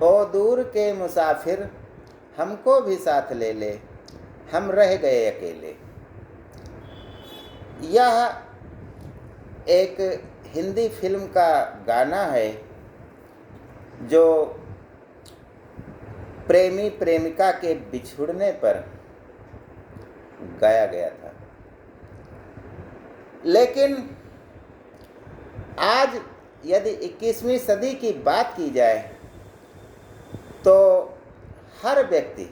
ओ दूर के मुसाफिर हमको भी साथ ले ले, हम रह गए अकेले। यह एक हिंदी फिल्म का गाना है जो प्रेमी प्रेमिका के बिछुड़ने पर गाया गया था। लेकिन आज यदि 21वीं सदी की बात की जाए तो हर व्यक्ति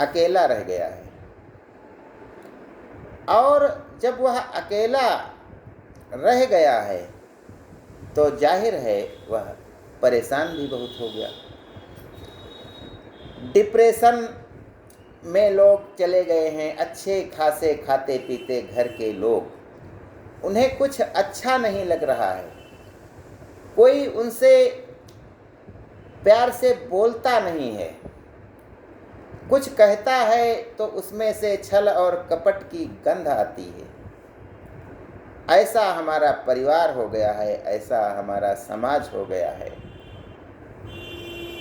अकेला रह गया है, और जब वह अकेला रह गया है तो जाहिर है वह परेशान भी बहुत हो गया। डिप्रेशन में लोग चले गए हैं, अच्छे खासे खाते पीते घर के लोग, उन्हें कुछ अच्छा नहीं लग रहा है, कोई उनसे प्यार से बोलता नहीं है, कुछ कहता है तो उसमें से छल और कपट की गंध आती है। ऐसा हमारा परिवार हो गया है, ऐसा हमारा समाज हो गया है।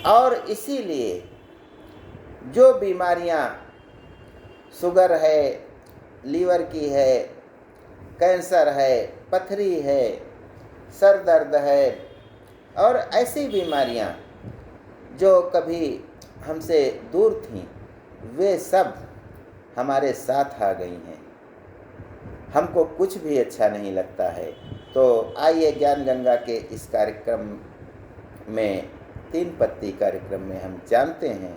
और इसीलिए जो बीमारियां शुगर है, लीवर की है, कैंसर है, पथरी है, सर दर्द है और ऐसी बीमारियां जो कभी हमसे दूर थीं, वे सब हमारे साथ आ गई हैं। हमको कुछ भी अच्छा नहीं लगता है। तो आइए ज्ञान गंगा के इस कार्यक्रम में, 3 पत्ती कार्यक्रम में, हम जानते हैं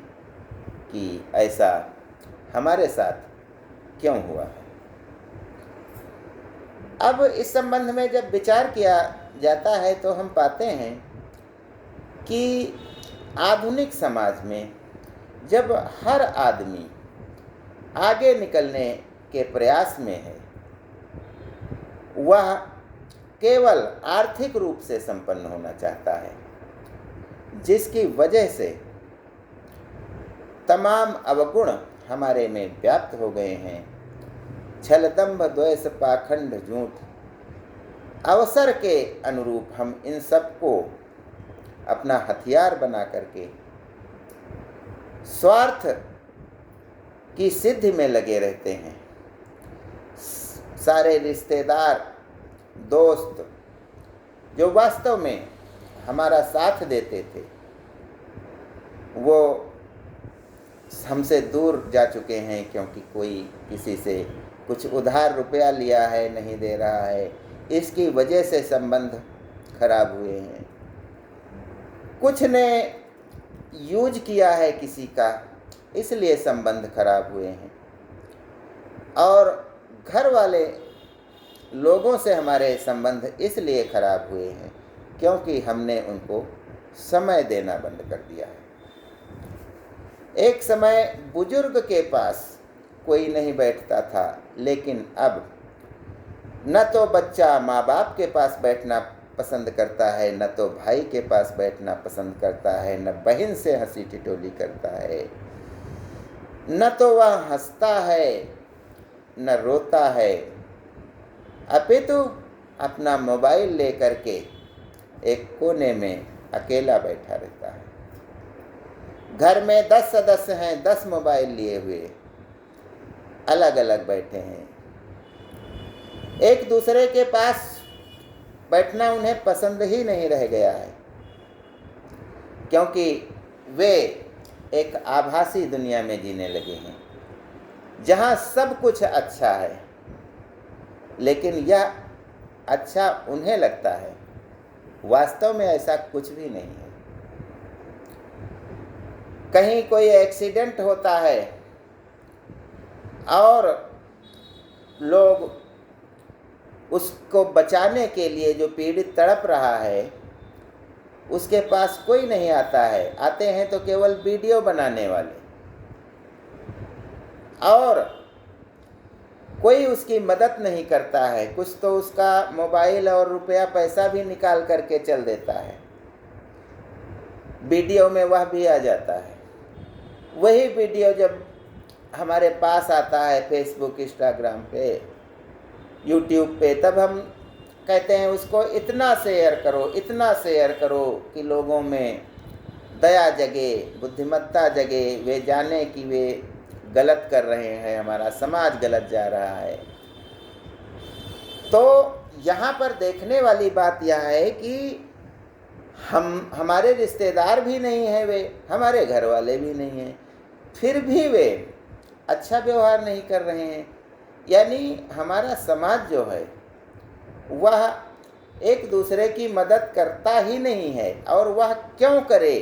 कि ऐसा हमारे साथ क्यों हुआ है। अब इस संबंध में जब विचार किया जाता है तो हम पाते हैं कि आधुनिक समाज में जब हर आदमी आगे निकलने के प्रयास में है, वह केवल आर्थिक रूप से संपन्न होना चाहता है, जिसकी वजह से तमाम अवगुण हमारे में व्याप्त हो गए हैं। छल दंभ द्वेष पाखंड झूठ, अवसर के अनुरूप हम इन सबको अपना हथियार बना करके स्वार्थ की सिद्धि में लगे रहते हैं। सारे रिश्तेदार, दोस्त जो वास्तव में हमारा साथ देते थे, वो हमसे दूर जा चुके हैं, क्योंकि कोई किसी से कुछ उधार रुपया लिया है, नहीं दे रहा है, इसकी वजह से संबंध खराब हुए हैं। कुछ ने यूज किया है किसी का, इसलिए संबंध खराब हुए हैं। और घर वाले लोगों से हमारे संबंध इसलिए खराब हुए हैं क्योंकि हमने उनको समय देना बंद कर दिया है। एक समय बुजुर्ग के पास कोई नहीं बैठता था, लेकिन अब न तो बच्चा माँ बाप के पास बैठना पसंद करता है, न तो भाई के पास बैठना पसंद करता है, न बहन से हंसी ठिठोली करता है, न तो वह हंसता है न रोता है, अपितु अपना मोबाइल लेकर के एक कोने में अकेला बैठा रहता है। घर में 10 सदस्य हैं, 10 मोबाइल लिए हुए अलग अलग बैठे हैं। एक दूसरे के पास बैठना उन्हें पसंद ही नहीं रह गया है, क्योंकि वे एक आभासी दुनिया में जीने लगे हैं जहाँ सब कुछ अच्छा है, लेकिन यह अच्छा उन्हें लगता है, वास्तव में ऐसा कुछ भी नहीं है। कहीं कोई एक्सीडेंट होता है और लोग उसको बचाने के लिए, जो पीड़ित तड़प रहा है, उसके पास कोई नहीं आता है, आते हैं तो केवल वीडियो बनाने वाले, और कोई उसकी मदद नहीं करता है। कुछ तो उसका मोबाइल और रुपया पैसा भी निकाल करके चल देता है, वीडियो में वह भी आ जाता है। वही वीडियो जब हमारे पास आता है फेसबुक, इंस्टाग्राम पे, यूट्यूब पे, तब हम कहते हैं उसको इतना शेयर करो, इतना शेयर करो कि लोगों में दया जगे, बुद्धिमत्ता जगे, वे जाने कि वे गलत कर रहे हैं, हमारा समाज गलत जा रहा है। तो यहाँ पर देखने वाली बात यह है कि हमारे रिश्तेदार भी नहीं हैं, वे हमारे घर वाले भी नहीं हैं, फिर भी वे अच्छा व्यवहार नहीं कर रहे हैं। यानी हमारा समाज जो है वह एक दूसरे की मदद करता ही नहीं है। और वह क्यों करे?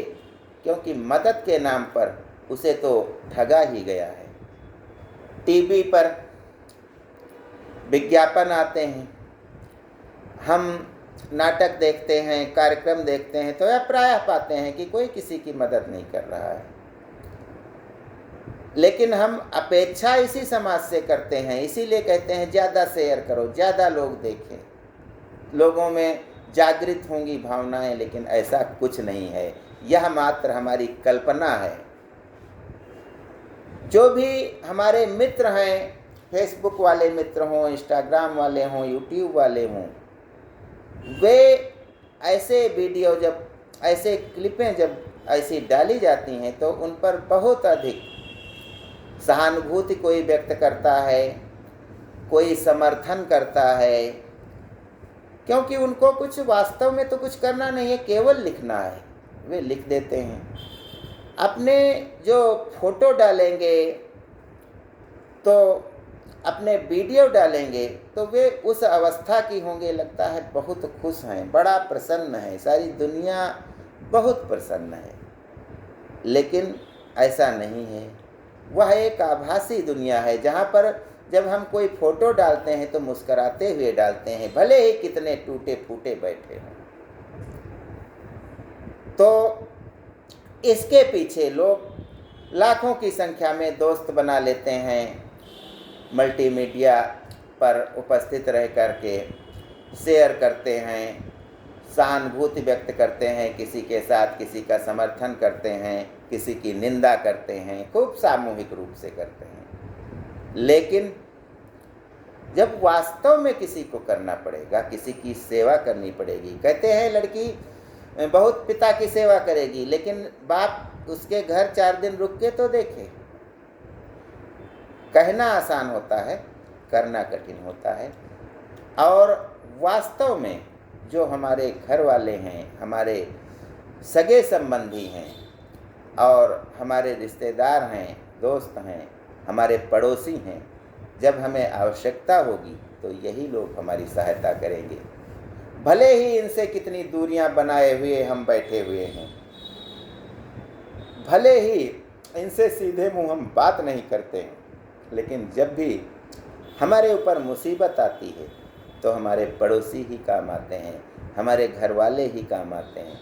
क्योंकि मदद के नाम पर उसे तो ठगा ही गया है। टीवी पर विज्ञापन आते हैं, हम नाटक देखते हैं, कार्यक्रम देखते हैं, तो यह प्रायः पाते हैं कि कोई किसी की मदद नहीं कर रहा है। लेकिन हम अपेक्षा इसी समाज से करते हैं, इसीलिए कहते हैं ज़्यादा शेयर करो, ज़्यादा लोग देखें, लोगों में जागृत होंगी भावनाएं। लेकिन ऐसा कुछ नहीं है, यह मात्र हमारी कल्पना है। जो भी हमारे मित्र हैं, फेसबुक वाले मित्र हों, इंस्टाग्राम वाले हों, यूट्यूब वाले हों, वे ऐसे वीडियो जब, ऐसे क्लिपें जब ऐसी डाली जाती हैं तो उन पर बहुत अधिक सहानुभूति कोई व्यक्त करता है, कोई समर्थन करता है, क्योंकि उनको कुछ वास्तव में तो कुछ करना नहीं है, केवल लिखना है। वे लिख देते हैं। अपने जो फोटो डालेंगे तो अपने वीडियो डालेंगे तो वे उस अवस्था की होंगे, लगता है बहुत खुश हैं, बड़ा प्रसन्न है, सारी दुनिया बहुत प्रसन्न है। लेकिन ऐसा नहीं है। वह एक आभासी दुनिया है जहाँ पर जब हम कोई फोटो डालते हैं तो मुस्कुराते हुए डालते हैं, भले ही कितने टूटे फूटे बैठे हों। तो इसके पीछे लोग लाखों की संख्या में दोस्त बना लेते हैं, मल्टीमीडिया पर उपस्थित रह करके शेयर करते हैं, सहानुभूति व्यक्त करते हैं, किसी के साथ किसी का समर्थन करते हैं, किसी की निंदा करते हैं, खूब सामूहिक रूप से करते हैं। लेकिन जब वास्तव में किसी को करना पड़ेगा, किसी की सेवा करनी पड़ेगी, कहते हैं लड़की बहुत पिता की सेवा करेगी, लेकिन बाप उसके घर 4 दिन रुक के तो देखे। कहना आसान होता है, करना कठिन होता है। और वास्तव में जो हमारे घर वाले हैं, हमारे सगे संबंधी हैं और हमारे रिश्तेदार हैं, दोस्त हैं, हमारे पड़ोसी हैं, जब हमें आवश्यकता होगी तो यही लोग हमारी सहायता करेंगे। भले ही इनसे कितनी दूरियां बनाए हुए हम बैठे हुए हैं, भले ही इनसे सीधे मुंह हम बात नहीं करते हैं, लेकिन जब भी हमारे ऊपर मुसीबत आती है तो हमारे पड़ोसी ही काम आते हैं, हमारे घर वाले ही काम आते हैं,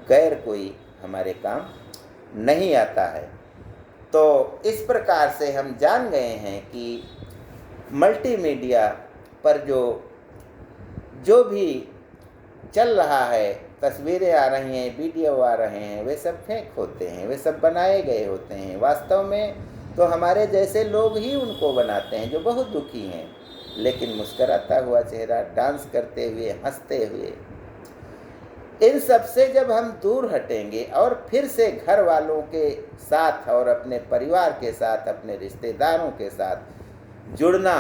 गैर कोई हमारे काम नहीं आता है। तो इस प्रकार से हम जान गए हैं कि मल्टीमीडिया पर जो भी चल रहा है, तस्वीरें आ रही हैं, वीडियो आ रहे हैं, वे सब फेक होते हैं, वे सब बनाए गए होते हैं। वास्तव में तो हमारे जैसे लोग ही उनको बनाते हैं जो बहुत दुखी हैं, लेकिन मुस्कराता हुआ चेहरा, डांस करते हुए, हंसते हुए। इन सब से जब हम दूर हटेंगे और फिर से घर वालों के साथ और अपने परिवार के साथ, अपने रिश्तेदारों के साथ जुड़ना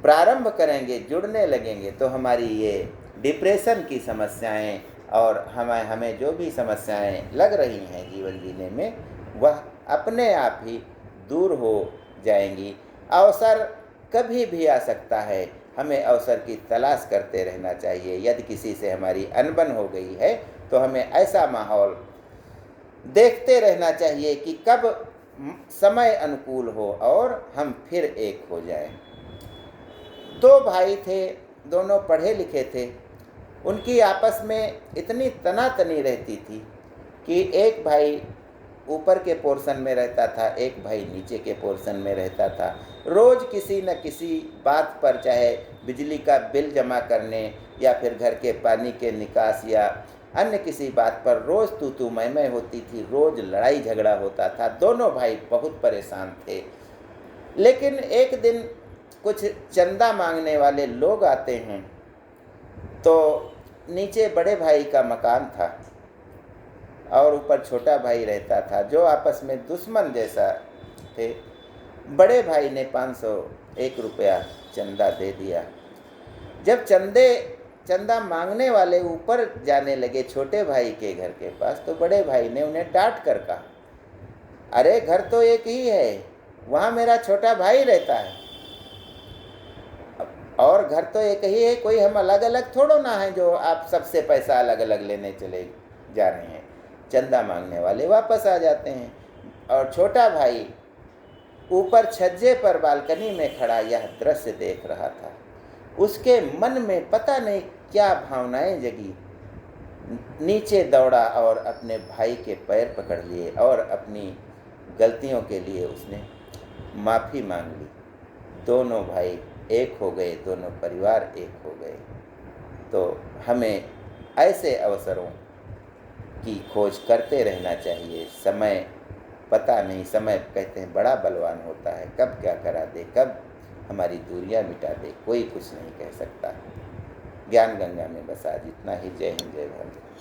प्रारंभ करेंगे, जुड़ने लगेंगे, तो हमारी ये डिप्रेशन की समस्याएं और हमें जो भी समस्याएं लग रही हैं जीवन जीने में, वह अपने आप ही दूर हो जाएंगी। अवसर कभी भी आ सकता है, हमें अवसर की तलाश करते रहना चाहिए। यदि किसी से हमारी अनबन हो गई है तो हमें ऐसा माहौल देखते रहना चाहिए कि कब समय अनुकूल हो और हम फिर एक हो जाएं। 2 भाई थे, दोनों पढ़े लिखे थे, उनकी आपस में इतनी तनातनी रहती थी कि एक भाई ऊपर के पोर्शन में रहता था, एक भाई नीचे के पोर्शन में रहता था। रोज़ किसी न किसी बात पर, चाहे बिजली का बिल जमा करने या फिर घर के पानी के निकास या अन्य किसी बात पर रोज़ तू मैं होती थी, रोज़ लड़ाई झगड़ा होता था। दोनों भाई बहुत परेशान थे। लेकिन एक दिन कुछ चंदा मांगने वाले लोग आते हैं, तो नीचे बड़े भाई का मकान था और ऊपर छोटा भाई रहता था, जो आपस में दुश्मन जैसा थे। बड़े भाई ने 501 रुपया चंदा दे दिया। जब चंदा मांगने वाले ऊपर जाने लगे छोटे भाई के घर के पास, तो बड़े भाई ने उन्हें डांट कर कहा, अरे घर तो एक ही है, वहाँ मेरा छोटा भाई रहता है, और घर तो एक ही है, कोई हम अलग अलग थोड़ो ना है जो आप सबसे पैसा अलग अलग लेने चले जा रहे हैं। चंदा मांगने वाले वापस आ जाते हैं, और छोटा भाई ऊपर छज्जे पर बालकनी में खड़ा यह दृश्य देख रहा था। उसके मन में पता नहीं क्या भावनाएं जगी। नीचे दौड़ा और अपने भाई के पैर पकड़ लिए और अपनी गलतियों के लिए उसने माफ़ी मांग ली। दोनों भाई एक हो गए, दोनों परिवार एक हो गए। तो हमें ऐसे अवसरों की खोज करते रहना चाहिए। समय पता नहीं, समय कहते हैं बड़ा बलवान होता है, कब क्या करा दे, कब हमारी दूरियां मिटा दे, कोई कुछ नहीं कह सकता। ज्ञान गंगा में बस आज इतना ही। जय हिंद, जय भारत।